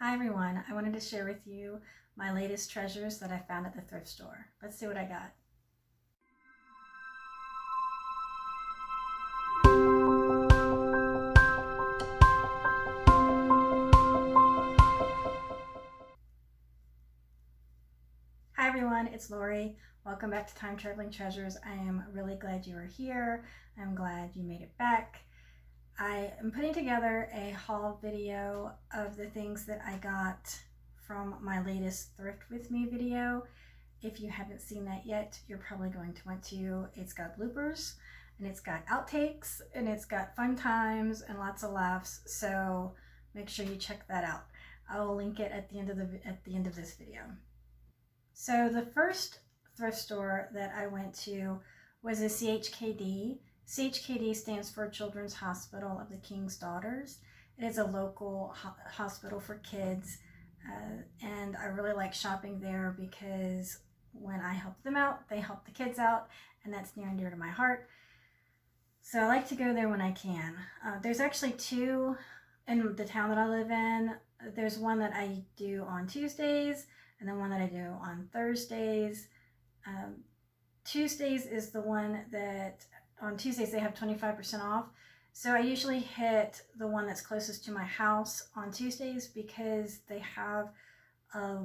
Hi everyone, I wanted to share with you my latest treasures that I found at the thrift store. Let's see what I got. Hi everyone, it's Lori. Welcome back to Time Traveling Treasures. I am really glad you are here. I'm glad you made it back. I am putting together a haul video of the things that I got from my latest Thrift With Me video. If you haven't seen that yet, you're probably going to want to. It's got bloopers and it's got outtakes and it's got fun times and lots of laughs. So make sure you check that out. I will link it at the end of this video. So the first thrift store that I went to was a CHKD. CHKD stands for Children's Hospital of the King's Daughters. It is a local hospital for kids, and I really like shopping there because when I help them out, they help the kids out, and that's near and dear to my heart. So I like to go there when I can. There's actually two in the town that I live in. There's one that I do on Tuesdays, and then one that I do on Thursdays. Tuesdays is the one that on Tuesdays they have 25% off. So I usually hit the one that's closest to my house on Tuesdays because they have a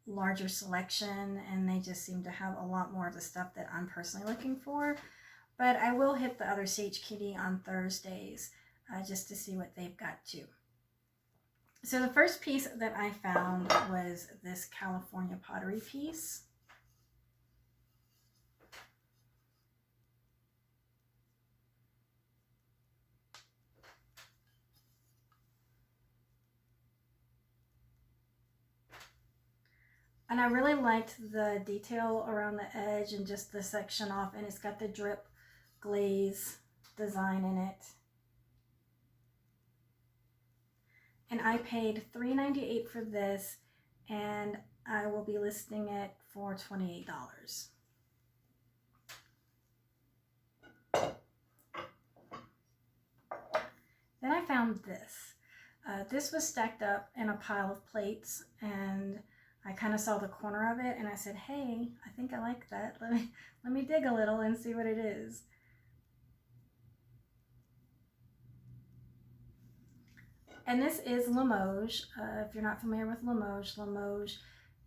larger selection and they just seem to have a lot more of the stuff that I'm personally looking for. But I will hit the other CHKD on Thursdays just to see what they've got too. So the first piece that I found was this California pottery piece. And I really liked the detail around the edge and just the section off, and it's got the drip glaze design in it. And I paid $3.98 for this, and I will be listing it for $28. Then I found this. This was stacked up in a pile of plates, and I kind of saw the corner of it, and I said, hey, I think I like that. Let me dig a little and see what it is. And this is Limoges. If you're not familiar with Limoges, Limoges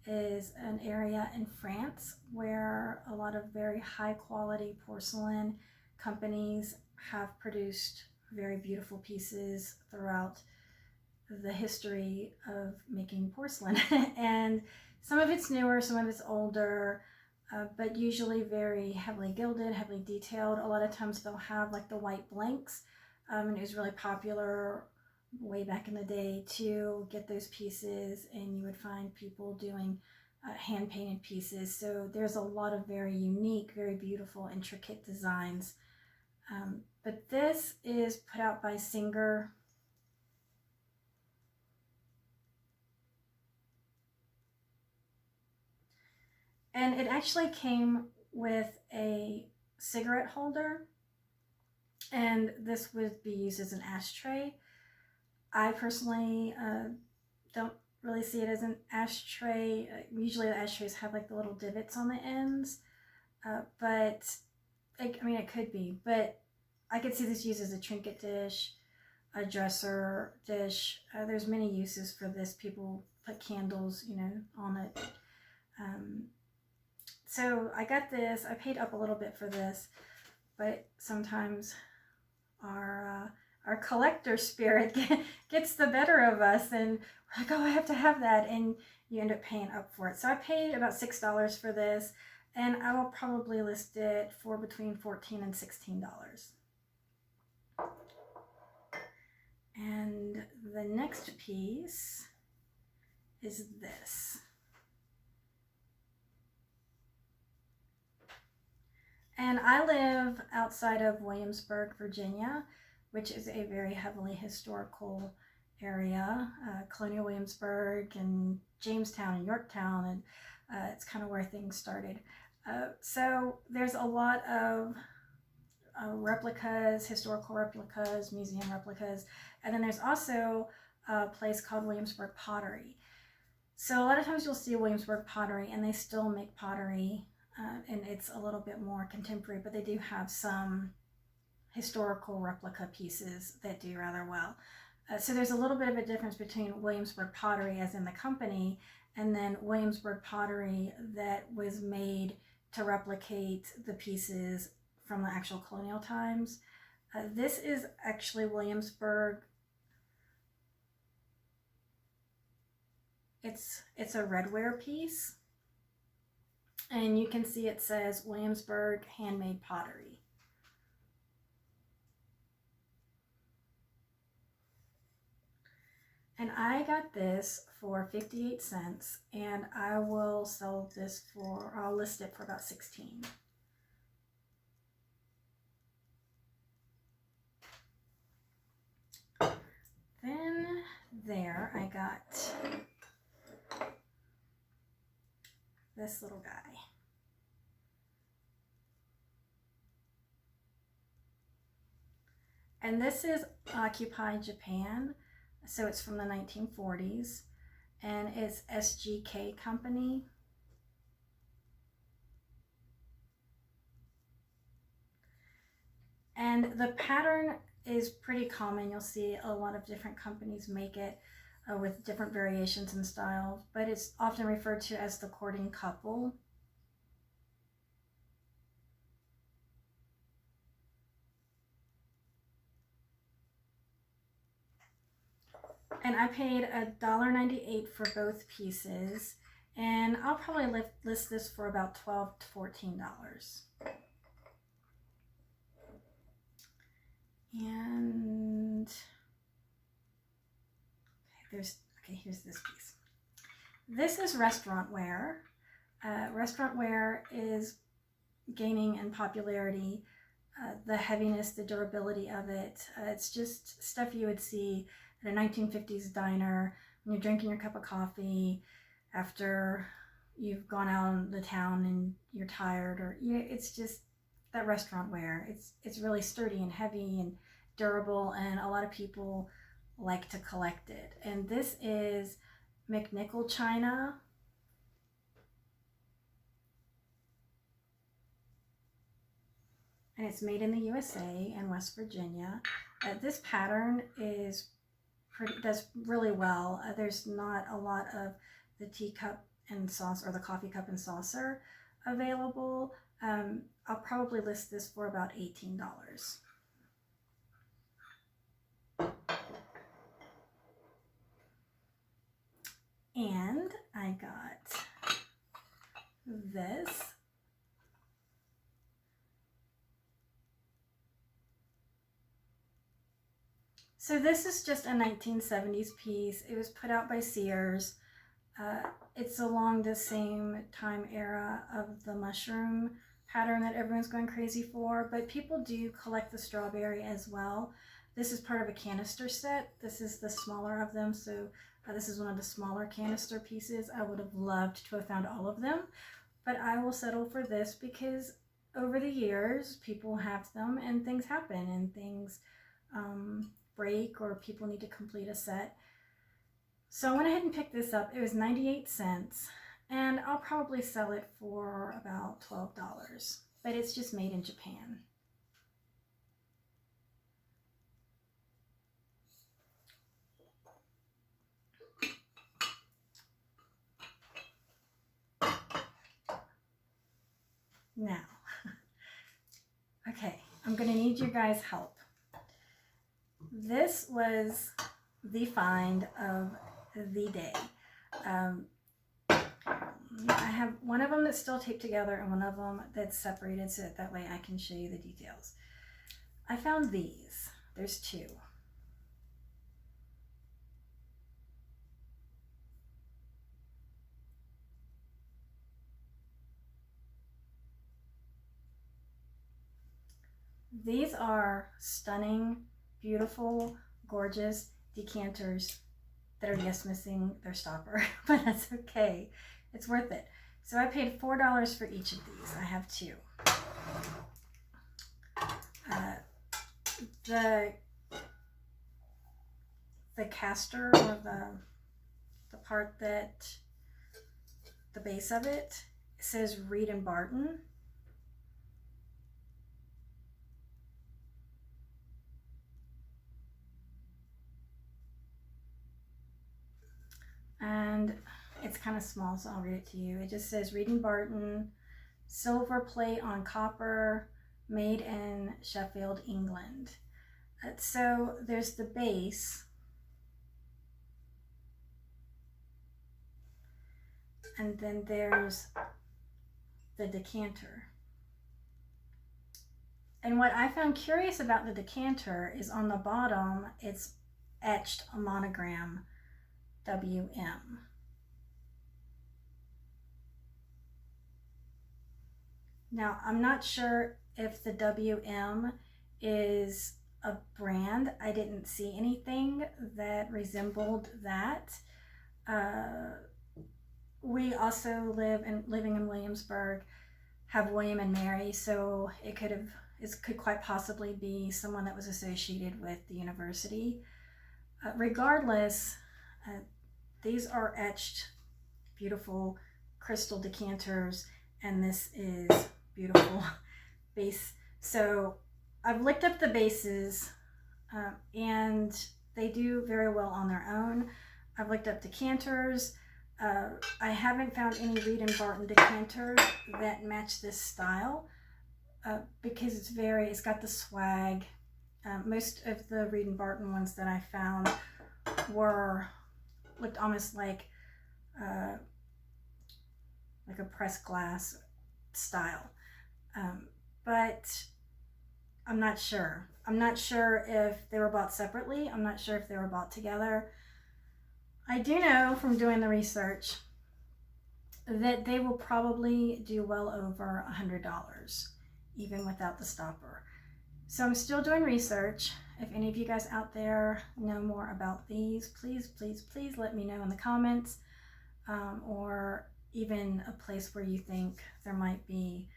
is an area in France where a lot of very high quality porcelain companies have produced very beautiful pieces throughout the history of making porcelain. And some of it's newer, some of it's older, but usually very heavily gilded, heavily detailed. A lot of times they'll have like the white blanks, and it was really popular way back in the day to get those pieces, and you would find people doing hand painted pieces. So there's a lot of very unique, very beautiful, intricate designs. But this is put out by Singer. And it actually came with a cigarette holder, and this would be used as an ashtray. I personally don't really see it as an ashtray. Usually the ashtrays have like the little divots on the ends, but it could be, but I could see this used as a trinket dish, a dresser dish. There's many uses for this. People put candles, on it. So I got this. I paid up a little bit for this, but sometimes our collector spirit gets the better of us, and we're like, oh, I have to have that, and you end up paying up for it. So I paid about $6 for this, and I will probably list it for between $14 and $16. And the next piece is this. And I live outside of Williamsburg, Virginia, which is a very heavily historical area. Colonial Williamsburg and Jamestown and Yorktown, and it's kind of where things started. So there's a lot of replicas, historical replicas, museum replicas, and then there's also a place called Williamsburg Pottery. So a lot of times you'll see Williamsburg Pottery and they still make pottery, and it's a little bit more contemporary, but they do have some historical replica pieces that do rather well. So there's a little bit of a difference between Williamsburg Pottery as in the company and then Williamsburg Pottery that was made to replicate the pieces from the actual colonial times. This is actually Williamsburg. It's a redware piece, and you can see it says Williamsburg handmade pottery. And I got this for 58 cents, and I will sell this for, I'll list it for about 16. Then there I got this little guy. And this is Occupy Japan. So it's from the 1940s, and it's SGK Company. And the pattern is pretty common. You'll see a lot of different companies make it with different variations and styles, but it's often referred to as the courting couple. And I paid $1.98 for both pieces, and I'll probably list this for about $12 to $14. And here's this piece. This is restaurant wear. Restaurant wear is gaining in popularity. The heaviness, the durability of it. It's just stuff you would see at a 1950s diner when you're drinking your cup of coffee after you've gone out in the town and you're tired, or it's just that restaurant wear. It's really sturdy and heavy and durable, and a lot of people like to collect it. And this is McNichol china. And it's made in the USA and West Virginia. This pattern does really well. There's not a lot of the teacup and saucer or the coffee cup and saucer available. I'll probably list this for about $18. And I got this. So this is just a 1970s piece. It was put out by Sears. It's along the same time era of the mushroom pattern that everyone's going crazy for, but people do collect the strawberry as well. This is part of a canister set. This is the smaller of them, so this is one of the smaller canister pieces. I would have loved to have found all of them, but I will settle for this because over the years, people have them and things happen and things break or people need to complete a set. So I went ahead and picked this up. It was 98 cents, and I'll probably sell it for about $12, but it's just made in Japan. Now, okay, I'm gonna need your guys' help. This was the find of the day. I have one of them that's still taped together and one of them that's separated so that way I can show you the details. I found these. There's two. These are stunning, beautiful, gorgeous decanters that are just missing their stopper, but that's okay. It's worth it. So I paid $4 for each of these. I have two. The the caster, or the part that, the base of it, says Reed and Barton. And it's kind of small, so I'll read it to you. It just says Reed and Barton, silver plate on copper, made in Sheffield, England. So there's the base, and then there's the decanter. And what I found curious about the decanter is on the bottom, it's etched a monogram, WM. Now, I'm not sure if the WM is a brand. I didn't see anything that resembled that. We also living in Williamsburg, have William and Mary, so it could quite possibly be someone that was associated with the university. Regardless, these are etched, beautiful crystal decanters, and this is beautiful base. So I've looked up the bases, and they do very well on their own. I've looked up decanters. I haven't found any Reed and Barton decanters that match this style, because it's got the swag. Most of the Reed and Barton ones that I found looked almost like a pressed glass style. But I'm not sure. I'm not sure if they were bought separately. I'm not sure if they were bought together. I do know from doing the research that they will probably do well over $100, even without the stopper. So I'm still doing research. If any of you guys out there know more about these, please, please, please let me know in the comments, or even a place where you think there might be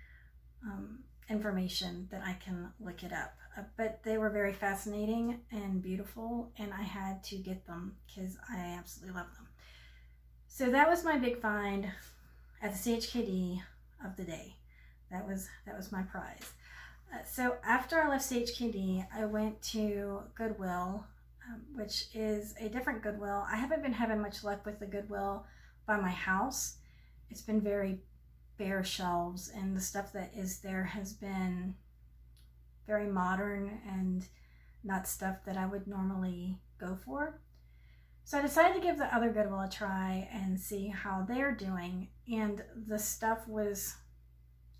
information that I can look it up. But they were very fascinating and beautiful, and I had to get them because I absolutely love them. So that was my big find at the CHKD of the day. That was my prize. So after I left CHKD, I went to Goodwill, which is a different Goodwill. I haven't been having much luck with the Goodwill by my house. It's been very bare shelves, and the stuff that is there has been very modern and not stuff that I would normally go for. So I decided to give the other Goodwill a try and see how they're doing, and the stuff was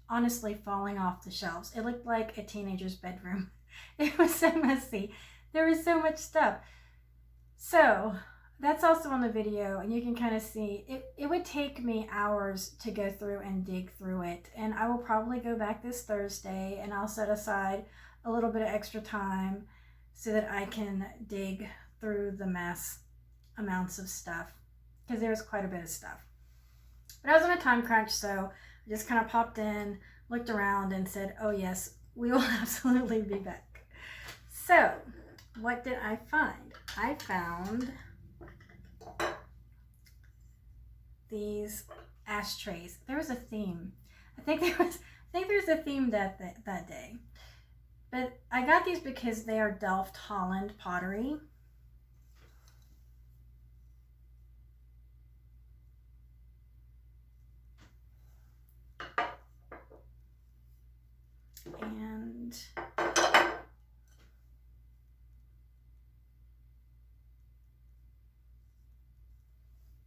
honestly falling off the shelves. It looked like a teenager's bedroom. It was so messy. There was so much stuff. So that's also on the video, and you can kind of see it would take me hours to go through and dig through it, and I will probably go back this Thursday, and I'll set aside a little bit of extra time so that I can dig through the mass amounts of stuff, because there's quite a bit of stuff. But I was on a time crunch, so I just kind of popped in, looked around, and said, oh yes, we will absolutely be back. So what did I find? I found these ashtrays. There was a theme. I think there was a theme that day. But I got these because they are Delft Holland pottery.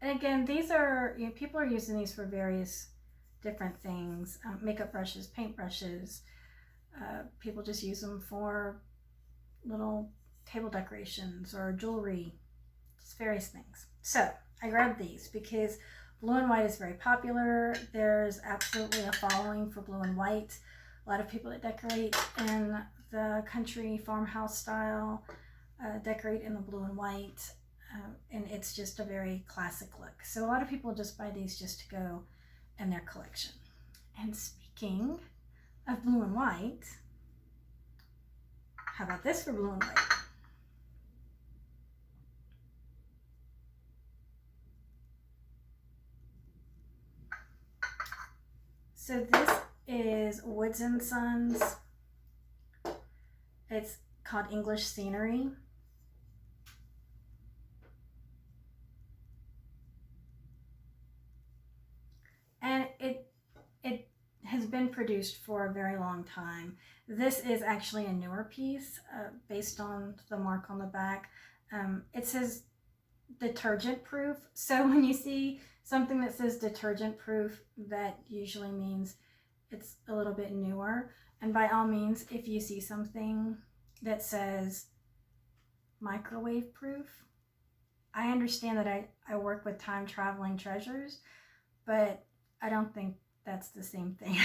And again, these are, people are using these for various different things. Makeup brushes, paint brushes. People just use them for little table decorations or jewelry, just various things. So I grabbed these because blue and white is very popular. There's absolutely a following for blue and white. A lot of people that decorate in the country farmhouse style decorate in the blue and white, and it's just a very classic look. So a lot of people just buy these just to go in their collection. And speaking of blue and white, how about this for blue and white? So this is Woods & Sons. It's called English Scenery. And it has been produced for a very long time. This is actually a newer piece based on the mark on the back. It says detergent proof. So when you see something that says detergent proof, that usually means it's a little bit newer. And by all means, if you see something that says microwave proof, I understand that I work with time traveling treasures, but I don't think that's the same thing.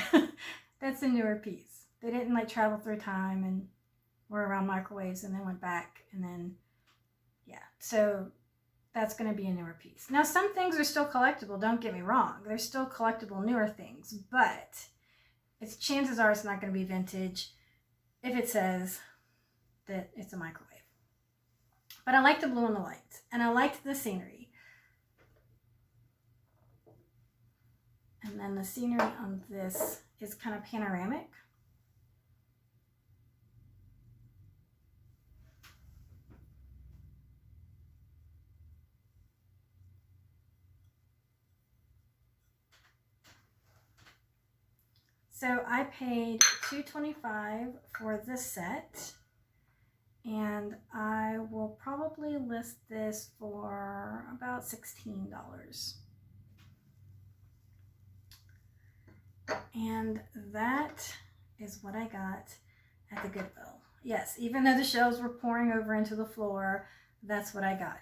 That's a newer piece. They didn't like travel through time and were around microwaves and then went back and then, yeah. So that's going to be a newer piece. Now, some things are still collectible. Don't get me wrong. They're still collectible newer things, but chances are it's not going to be vintage if it says that it's a microwave. But I like the blue and the white, and I liked the scenery. And then the scenery on this is kind of panoramic. So I paid $2.25 for this set, and I will probably list this for about $16. And that is what I got at the Goodwill. Yes, even though the shelves were pouring over into the floor, that's what I got.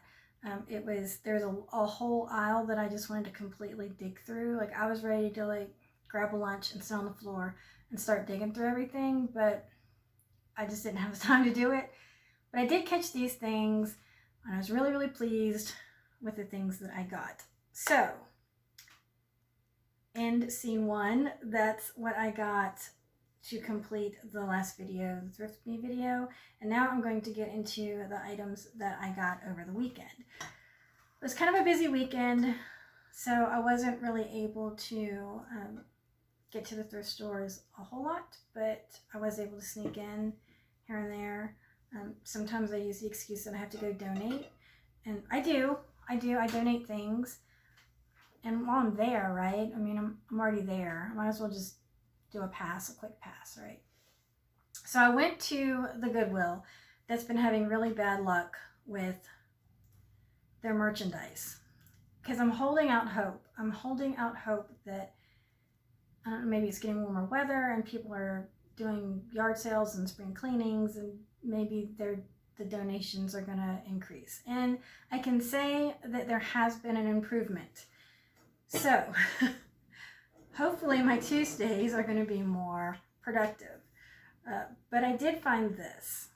There's a whole aisle that I just wanted to completely dig through. Like, I was ready to like grab a lunch and sit on the floor and start digging through everything, but I just didn't have the time to do it. But I did catch these things, and I was really, really pleased with the things that I got. So, end scene one, that's what I got to complete the last video, the Thrift Me video. And now I'm going to get into the items that I got over the weekend. It was kind of a busy weekend, so I wasn't really able to get to the thrift stores a whole lot, but I was able to sneak in here and there. Sometimes I use the excuse that I have to go donate, and I donate things. And while I'm there, right, I mean, I'm already there. I might as well just do a quick pass, right? So I went to the Goodwill that's been having really bad luck with their merchandise, because I'm holding out hope. I'm holding out hope that maybe it's getting warmer weather and people are doing yard sales and spring cleanings, and maybe the donations are going to increase. And I can say that there has been an improvement. So hopefully my Tuesdays are going to be more productive. But I did find this.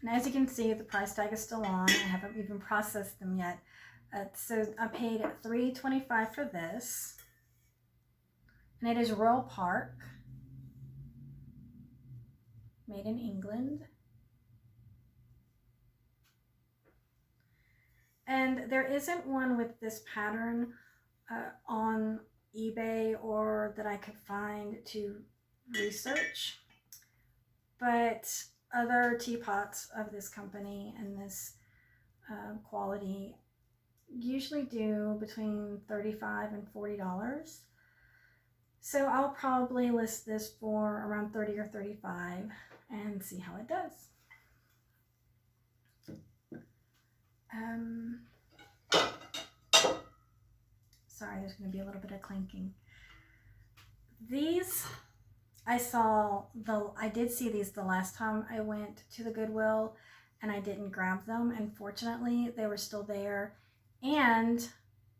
And as you can see, the price tag is still on. I haven't even processed them yet. So I paid $3.25 for this. And it is Royal Park, made in England. And there isn't one with this pattern on eBay or that I could find to research. But other teapots of this company and this quality usually do between $35 and $40. So I'll probably list this for around $30 or $35 and see how it does. Sorry, there's going to be a little bit of clinking. These, I did see these the last time I went to the Goodwill, and I didn't grab them. And fortunately, they were still there. And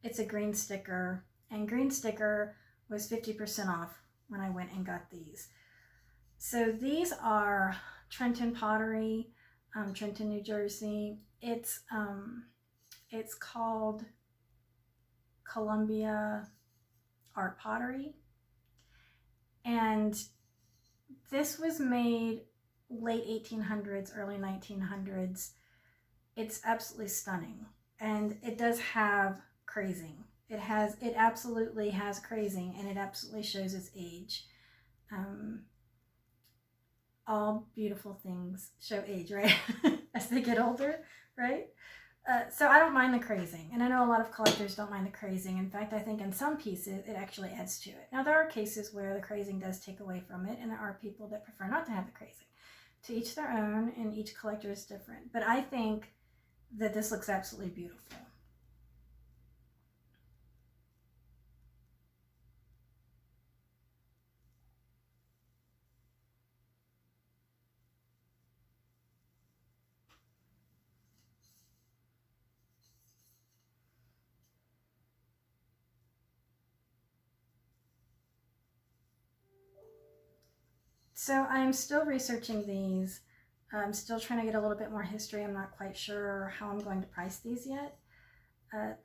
it's a green sticker, and green sticker was 50% off when I went and got these. So these are Trenton Pottery, Trenton, New Jersey. It's called Columbia Art Pottery. And this was made late 1800s, early 1900s. It's absolutely stunning. And it does have crazing. It absolutely has crazing, and it absolutely shows its age. All beautiful things show age, right? As they get older, right? So I don't mind the crazing, and I know a lot of collectors don't mind the crazing. In fact, I think in some pieces it actually adds to it. Now, there are cases where the crazing does take away from it, and there are people that prefer not to have the crazing. To each their own, and each collector is different. But I think that this looks absolutely beautiful. So I'm still researching these. I'm still trying to get a little bit more history. I'm not quite sure how I'm going to price these yet.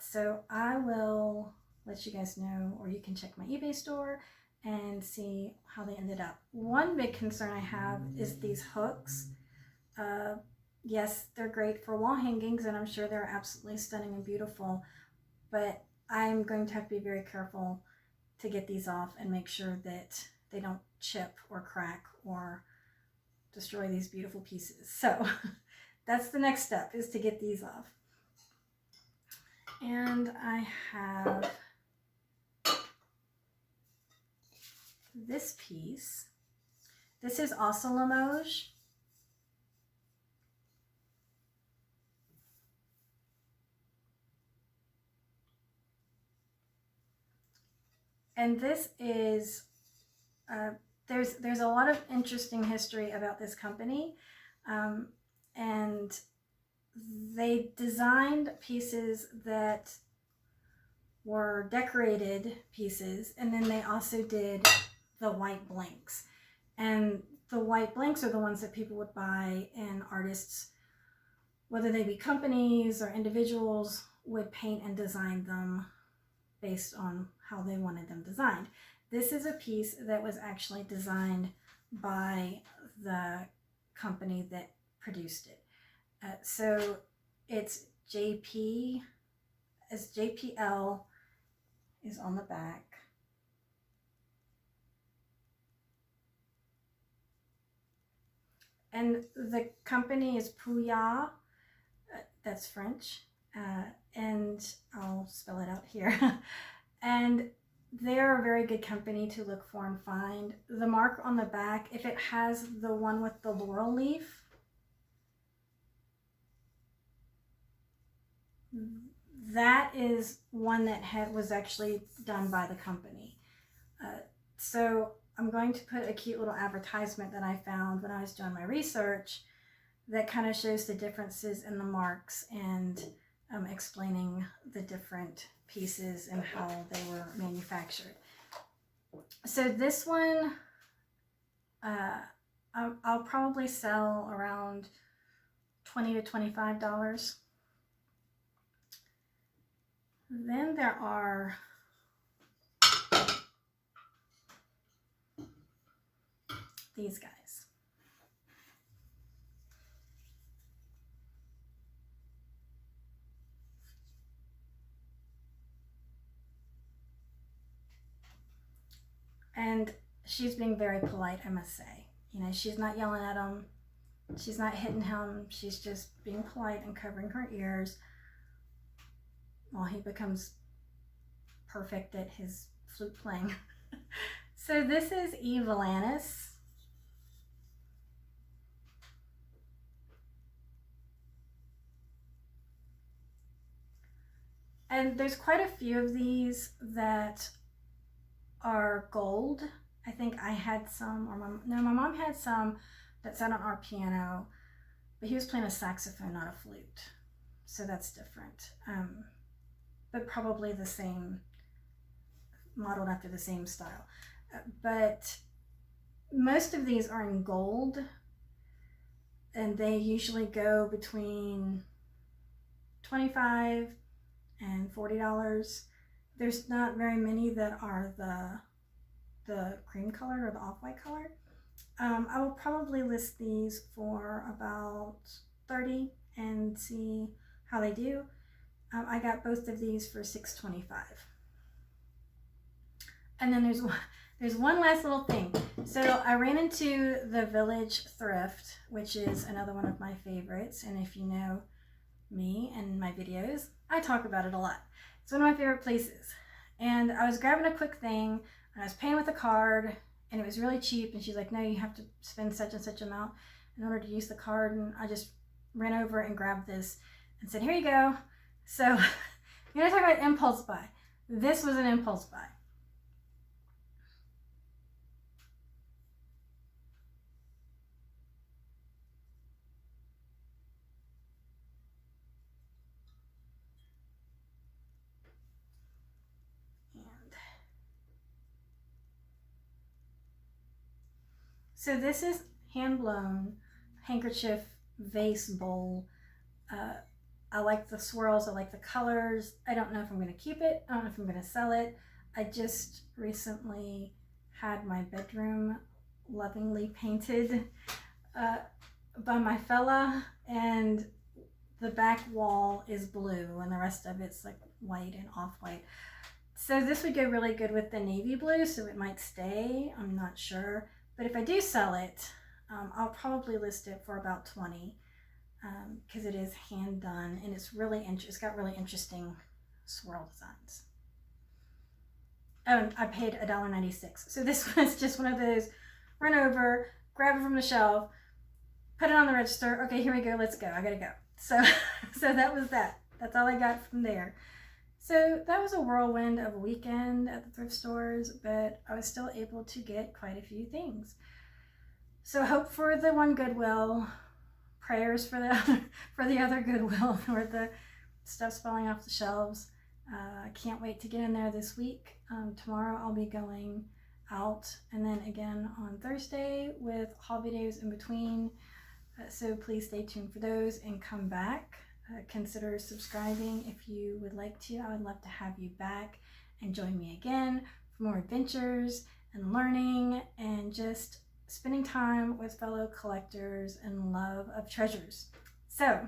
So I will let you guys know, or you can check my eBay store and see how they ended up. One big concern I have is these hooks. Yes, they're great for wall hangings, and I'm sure they're absolutely stunning and beautiful, but I'm going to have to be very careful to get these off and make sure that they don't chip or crack or destroy these beautiful pieces. So that's the next step, is to get these off. And I have this piece. This is also Limoges. And this is, there's a lot of interesting history about this company. And they designed pieces that were decorated pieces, and then they also did the white blanks. And the white blanks are the ones that people would buy, and artists, whether they be companies or individuals, would paint and design them based on how they wanted them designed. This is a piece that was actually designed by the company that produced it. So it's JP, as JPL is on the back. And the company is Pouya, that's French, and I'll spell it out here. And they're a very good company to look for and find. The mark on the back, if it has the one with the laurel leaf, that is one that was actually done by the company. So I'm going to put a cute little advertisement that I found when I was doing my research that kind of shows the differences in the marks and explaining the different pieces and how they were manufactured. So this one, I'll probably sell around $20 to $25. Then there are these guys. And she's being very polite, I must say. You know, she's not yelling at him. She's not hitting him. She's just being polite and covering her ears while he becomes perfect at his flute playing. So this is Evelanus. And there's quite a few of these that are gold. I think I had some, or my mom had some that sat on our piano, but he was playing a saxophone, not a flute. So that's different. But probably the same, modeled after the same style. But most of these are in gold, and they usually go between $25 and $40. There's not very many that are the cream colored or the off-white color. I will probably list these for about 30 and see how they do. I got both of these for $6.25. And then there's one last little thing. So I ran into the Village Thrift, which is another one of my favorites. And if you know me and my videos, I talk about it a lot. It's one of my favorite places. And I was grabbing a quick thing, and I was paying with a card, and it was really cheap. And she's like, no, you have to spend such and such amount in order to use the card. And I just ran over and grabbed this and said, here you go. So you're gonna talk about impulse buy. This was an impulse buy. So this is hand blown handkerchief vase bowl. I like the swirls, I like the colors. I don't know if I'm going to keep it, I don't know if I'm going to sell it. I just recently had my bedroom lovingly painted by my fella, and the back wall is blue and the rest of it's like white and off-white. So this would go really good with the navy blue, so it might stay, I'm not sure. But if I do sell it, I'll probably list it for about 20 because it is hand done and it's got really interesting swirl designs. Oh, I paid $1.96. So this was just one of those run over, grab it from the shelf, put it on the register. Okay, here we go. Let's go. I gotta go. So that was that. That's all I got from there. So that was a whirlwind of a weekend at the thrift stores, but I was still able to get quite a few things. So hope for the one Goodwill, prayers for the other Goodwill where the stuff's falling off the shelves. I can't wait to get in there this week. Tomorrow I'll be going out, and then again on Thursday with haul videos in between. So please stay tuned for those and come back. Consider subscribing if you would like to. I would love to have you back and join me again for more adventures and learning and just spending time with fellow collectors and love of treasures. So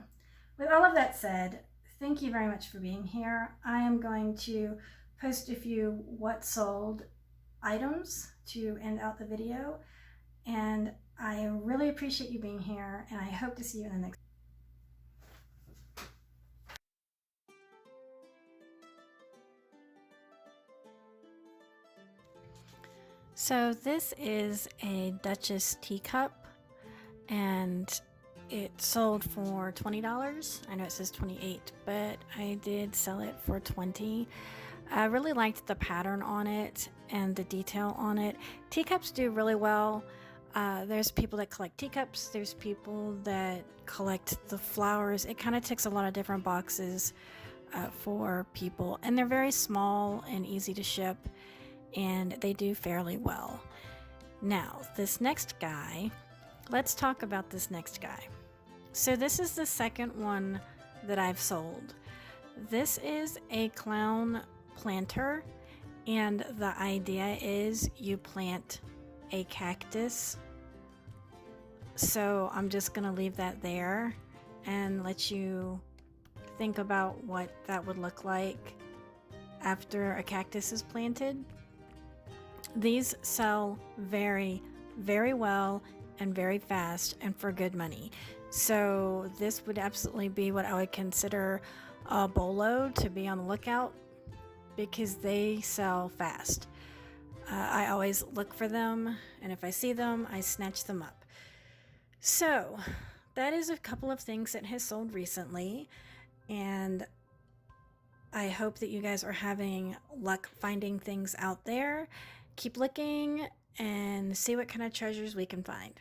with all of that said, thank you very much for being here. I am going to post a few what sold items to end out the video, and I really appreciate you being here, and I hope to see you in the next. So this is a Duchess teacup, and it sold for $20. I know it says 28, but I did sell it for 20. I really liked the pattern on it and the detail on it. Teacups do really well. There's people that collect teacups. There's people that collect the flowers. It kind of ticks a lot of different boxes for people, and they're very small and easy to ship, and they do fairly well. Now, this next guy, let's talk about this next guy. So this is the second one that I've sold. This is a clown planter, and the idea is you plant a cactus. So I'm just gonna leave that there and let you think about what that would look like after a cactus is planted. These sell very, very well and very fast and for good money. So this would absolutely be what I would consider a bolo to be on the lookout, because they sell fast. I always look for them, and if I see them, I snatch them up. So that is a couple of things that has sold recently, and I hope that you guys are having luck finding things out there. Keep looking and see what kind of treasures we can find.